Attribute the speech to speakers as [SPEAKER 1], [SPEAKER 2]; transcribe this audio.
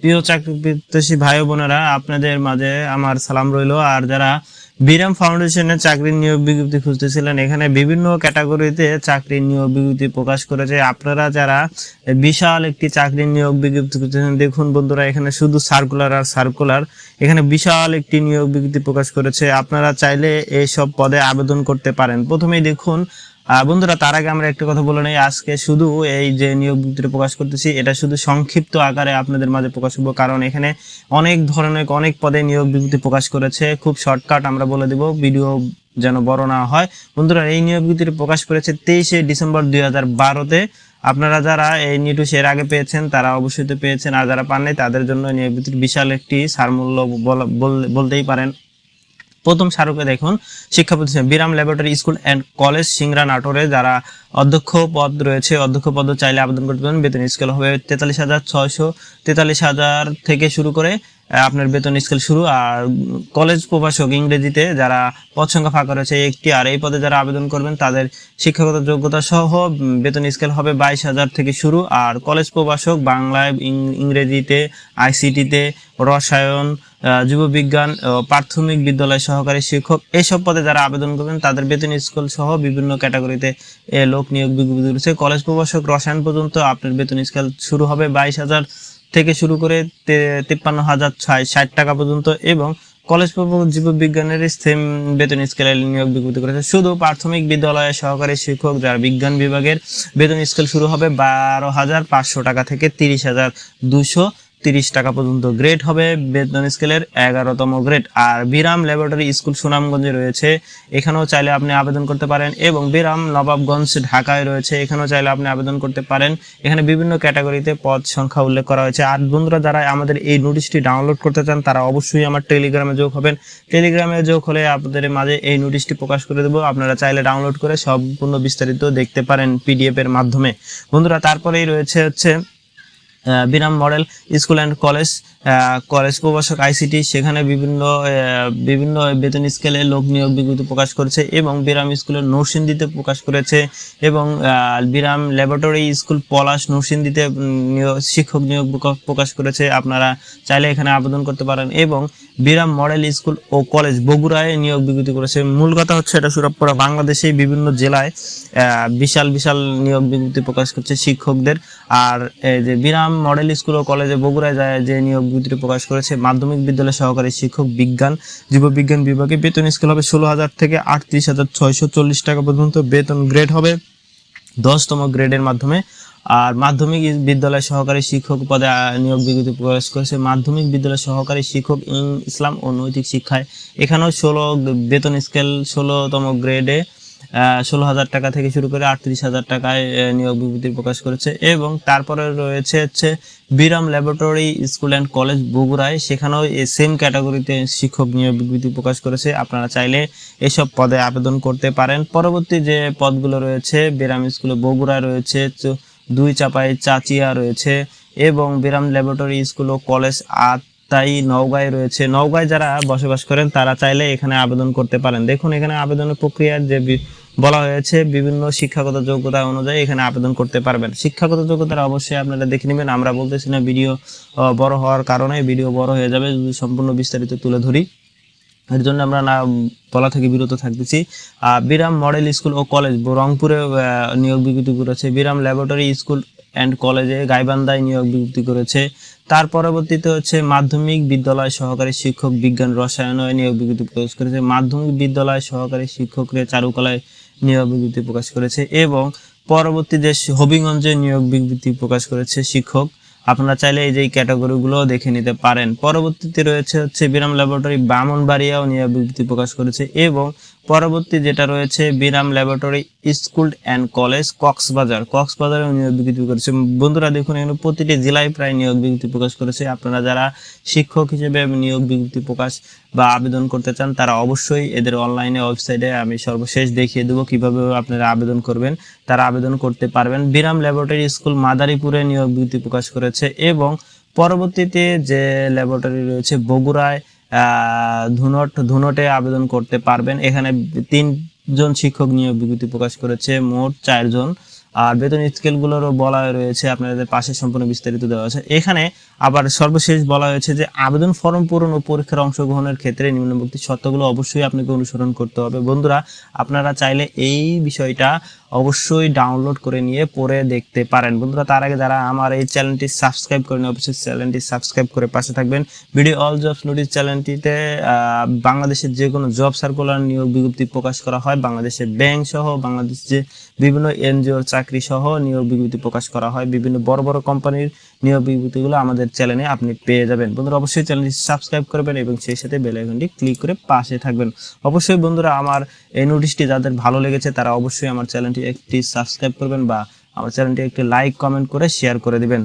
[SPEAKER 1] প্রিয় চাকরি প্রত্যাশী ভাই বোনেরা, আপনাদের মাঝে আমার সালাম রইল। আর যারা বিরাম ফাউন্ডেশনে চাকরির নিয়োগ বিজ্ঞপ্তি খুঁজতেছিলেন, এখানে বিভিন্ন ক্যাটাগরিতে চাকরির নিয়োগ বিজ্ঞপ্তি প্রকাশ করেছে। আপনারা যারা বিশাল একটি চাকরির নিয়োগ বিজ্ঞপ্তি খুঁজতেছেন, দেখুন বন্ধুরা, এখানে শুধু সার্কুলার আর সার্কুলার। এখানে বিশাল একটি নিয়োগ বিজ্ঞপ্তি প্রকাশ করেছে। আপনারা চাইলে এইসব পদে আবেদন করতে পারেন। প্রথমেই দেখুন বন্ধুরা, তার আগে আমরা একটা কথা বলে নেই, আজকে শুধু এই যে নিয়োগ বিজ্ঞপ্তি প্রকাশ করতেছি এটা শুধু সংক্ষিপ্ত আকারে আপনাদের মাঝে প্রকাশ করবো, কারণ এখানে অনেক ধরনের অনেক পদে নিয়োগ বিজ্ঞপ্তি প্রকাশ করেছে। খুব শর্টকাট আমরা বলে দিব, ভিডিও যেন বড় না হয়। বন্ধুরা, এই নিয়োগ বিজ্ঞপ্তি প্রকাশ করেছে 23শে ডিসেম্বর 2012-তে। আপনারা যারা এই নিউজ এর আগে পেয়েছেন তারা অবশ্যই তো পেয়েছেন, আর যারা পান নাই তাদের জন্য নিয়োগ বিজ্ঞপ্তির বিশাল একটি ছাড়মূল্য বলতেই পারেন। প্রথম স্মারকে দেখুন, শিক্ষা প্রতিষ্ঠান বিরাম laboratory school and college, Singra, নাটোরে। যারা অধ্যক্ষ পদ রয়েছে, অধ্যক্ষ পদ চাইলে আবেদন করতে পারেন। বেতন স্কেল হবে 43,600, 43,000 থেকে শুরু করে আপনার বেতন স্কেল শুরু। আর কলেজ প্রভাষক ইংরেজিতে যারা পদ সংখ্যা ফাঁকা রয়েছে একটি, আর এই পদে যারা আবেদন করবেন তাদের শিক্ষাগত যোগ্যতা সহ বেতন স্কেল হবে 22,000 থেকে শুরু। আর কলেজ প্রভাষক বাংলায়, ইংরেজিতে, আইসিটিতে, রসায়ন, জীববিজ্ঞান, প্রাথমিক বিদ্যালয় সহকারী শিক্ষক, এইসব পদে যারা আবেদন করবেন তাদের বেতন স্কেল সহ বিভিন্ন ক্যাটাগরিতে লোক নিয়োগ বিজ্ঞপ্তি রয়েছে। কলেজ প্রভাষক রসায়ন পর্যন্ত আপনার বেতন স্কেল শুরু হবে 22,000 থেকে শুরু করে 53,060 টাকা পর্যন্ত, এবং কলেজ প্রভাষক জীববিজ্ঞানের সেম বেতন স্কেলে নিয়োগ বিজ্ঞপ্তি করেছে। শুধু প্রাথমিক বিদ্যালয়ের সহকারী শিক্ষক যারা বিজ্ঞান বিভাগের বেতন স্কেল শুরু হবে 12,500 টাকা থেকে 30,230 টাকা পর্যন্ত। গ্রেড হবে বেতন স্কেলের 11তম গ্রেড। আর বিরাম ল্যাবরেটরি স্কুল সুনামগঞ্জে রয়েছে, এখানেও চাইলে আপনি আবেদন করতে পারেন। এবং বিরাম নবাবগঞ্জ ঢাকায় রয়েছে, এখানেও চাইলে আপনি আবেদন করতে পারেন। এখানে বিভিন্ন ক্যাটাগরিতে পদ সংখ্যা উল্লেখ করা হয়েছে। আর বন্ধুরা, যারা আমাদের এই নোটিশটি ডাউনলোড করতে চান তারা অবশ্যই আমার টেলিগ্রামে যোগ হবেন। টেলিগ্রামে যোগ হলে আপনাদের মাঝে এই নোটিশটি প্রকাশ করে দেবো। আপনারা চাইলে ডাউনলোড করে সম্পূর্ণ বিস্তারিত দেখতে পারেন পিডিএফ এর মাধ্যমে। বন্ধুরা, তারপরেই রয়েছে বিরাম model school and college, college প্রভাষক আইসিটি, সেখানে বিভিন্ন বেতন স্কেলে লোক নিয়োগ বিজ্ঞপ্তি প্রকাশ করেছে। এবং বিরাম স্কুলের নরসিংদীতে প্রকাশ করেছে। এবং বিরাম ল্যাবরেটরি স্কুল পলাশ, নরসিংদীতে শিক্ষক নিয়োগ প্রকাশ করেছে। আপনারা চাইলে এখানে আবেদন করতে পারেন। এবং বিরাম মডেল স্কুল ও কলেজ বগুড়ায় নিয়োগ বিজ্ঞপ্তি করেছে। মূল কথা হচ্ছে এটা পুরো বাংলাদেশে বিভিন্ন জেলায় বিশাল বিশাল নিয়োগ বিজ্ঞপ্তি প্রকাশ করছে শিক্ষকদের। আর এই যে বিরাম মডেল স্কুল ও কলেজে বগুড়ায় যায় যে নিয়োগ বিজ্ঞপ্তি প্রকাশ করেছে, মাধ্যমিক বিদ্যালয় সহকারী শিক্ষক বিজ্ঞান জীববিজ্ঞান বিভাগে বেতন স্কেল হবে 16,000 থেকে 38,640 টাকা পর্যন্ত। বেতন গ্রেড হবে 10তম গ্রেডের মাধ্যমে। আর মাধ্যমিক বিদ্যালয় সহকারী শিক্ষক পদে নিয়োগ বিজ্ঞপ্তি প্রকাশ করেছে মাধ্যমিক বিদ্যালয় সহকারী শিক্ষক ইসলাম ও নৈতিক শিক্ষায়। এখানেও বেতন স্কেল 16তম গ্রেডে 16,000 টাকা থেকে শুরু করে 38,000 টাকায় নিয়োগ বিজ্ঞপ্তি প্রকাশ করেছে। এবং তারপরে রয়েছে বিরাম ল্যাবরেটরি স্কুল অ্যান্ড কলেজ বগুড়ায়, সেখানেও সেম ক্যাটাগরিতে শিক্ষক নিয়োগ বিজ্ঞপ্তি প্রকাশ করেছে। আপনারা চাইলে এসব পদে আবেদন করতে পারেন। পরবর্তী যে পদগুলো রয়েছে, বিরাম স্কুলে বগুড়ায় রয়েছে, দুই চাপাই চাচিয়া রয়েছে, এবং বিরাম ল্যাবরেটরি স্কুল ও কলেজ তাই নওগাঁয় রয়েছে। নওগাঁয় যারা বসবাস করেন তারা চাইলে এখানে আবেদন করতে পারেন। দেখুন, এখানে আবেদনের প্রক্রিয়ার যে বলা হয়েছে, বিভিন্ন শিক্ষাগত যোগ্যতা অনুযায়ী এখানে আবেদন করতে পারবেন। শিক্ষাগত যোগ্যতা অবশ্যই আপনারা দেখে নেবেন। আমরা বলতেছি না ভিডিও বড় হওয়ার কারণে, ভিডিও বড় হয়ে যাবে যদি সম্পূর্ণ বিস্তারিত তুলে ধরি, এর জন্য আমরা না বলা থেকে বিরত থাকতেছি। বিরাম মডেল স্কুল ও কলেজ রংপুরে নিয়োগ বিজ্ঞপ্তি করেছে। বিরাম ল্যাবরেটরি স্কুল অ্যান্ড কলেজে গাইবান্ধায় নিয়োগ বিজ্ঞপ্তি করেছে। তার পরবর্তীতে মাধ্যমিক বিদ্যালয় সহকারী শিক্ষক বিজ্ঞান রসায়ন নিয়োগ বিজ্ঞপ্তি প্রকাশ করেছে। মাধ্যমিক বিদ্যালয় সহকারী শিক্ষকরা চারুকলায় নিয়োগ বিজ্ঞপ্তি প্রকাশ করেছে। এবং পরবর্তী যে হবিগঞ্জে নিয়োগ বিজ্ঞপ্তি প্রকাশ করেছে শিক্ষক। আপনারা চাইলে এই যে ক্যাটাগরিগুলো দেখে নিতে পারেন। পরবর্তীতে রয়েছে বিরাম ল্যাবরেটরি ব্রাহ্মণবাড়িয়াও নিয়োগ বিজ্ঞপ্তি প্রকাশ করেছে। এবং পরবর্তী যেটা রয়েছে বিরাম ল্যাবরেটরি স্কুল অ্যান্ড কলেজ কক্সবাজারেও নিয়োগ বিজ্ঞপ্তি করেছে। বন্ধুরা দেখুন, এখানে প্রতিটি জেলায় প্রায় নিয়োগ বিজ্ঞপ্তি প্রকাশ করেছে। আপনারা যারা শিক্ষক হিসেবে নিয়োগ বিজ্ঞপ্তি প্রকাশ বা আবেদন করতে চান তারা অবশ্যই এদের অনলাইনে ওয়েবসাইটে আমি সর্বশেষ দেখিয়ে দেবো কিভাবে আপনারা আবেদন করবেন, তারা আবেদন করতে পারবেন। বিরাম ল্যাবরেটরি স্কুল মাদারীপুরে নিয়োগ বিজ্ঞপ্তি প্রকাশ করেছে। এবং পরবর্তীতে যে ল্যাবরেটরি রয়েছে বগুড়ায় ধুনটে আবেদন করতে পারবেন। এখানে 3 জন শিক্ষক নিয়োগ বিজ্ঞপ্তি প্রকাশ করেছে, মোট 4 জন। আর বেতন স্কেলগুলোরও বলা রয়েছে, আপনাদের পাশে সম্পূর্ণ বিস্তারিত দেওয়া আছে। এখানে আবার সর্বশেষ বলা হয়েছে যে আবেদন ফর্ম পূরণ ও পরীক্ষার অংশগ্রহণের ক্ষেত্রে নিম্নবর্তী শর্তগুলো অবশ্যই আপনাকে অনুসরণ করতে হবে। বন্ধুরা, আপনারা চাইলে এই বিষয়টা অবশ্যই ডাউনলোড করে নিয়ে পড়ে দেখতে পারেন। বন্ধুরা, তার আগে যারা আমার এই চ্যানেলটি সাবস্ক্রাইব করেন, অবশ্যই চ্যানেলটি সাবস্ক্রাইব করে পাশে থাকবেন। ভিডিও অল জবস নোটিশ চ্যানেলটিতে বাংলাদেশের যে কোনো জব সার্কুলার নিয়োগ বিজ্ঞপ্তি প্রকাশ করা হয়, বাংলাদেশের ব্যাংক সহ বাংলাদেশ যে বিভিন্ন এনজিওর চাকরি সহ নিয়োগ বিজ্ঞপ্তি প্রকাশ করা হয়, বিভিন্ন বড় বড় কোম্পানির নিয়োগ বিজ্ঞপ্তিগুলো আমাদের চ্যানেলে আপনি পেয়ে যাবেন। বন্ধুরা, অবশ্যই চ্যানেলটি সাবস্ক্রাইব করবেন এবং সেই সাথে বেল আইকনটি ক্লিক করে পাশে থাকবেন। অবশ্যই বন্ধুরা, আমার এই নোটিশটি যাদের ভালো লেগেছে তারা অবশ্যই আমার চ্যানেলটি একটি সাবস্ক্রাইব করবেন বা আমার চ্যানেলটি একটি লাইক কমেন্ট করে শেয়ার করে দিবেন।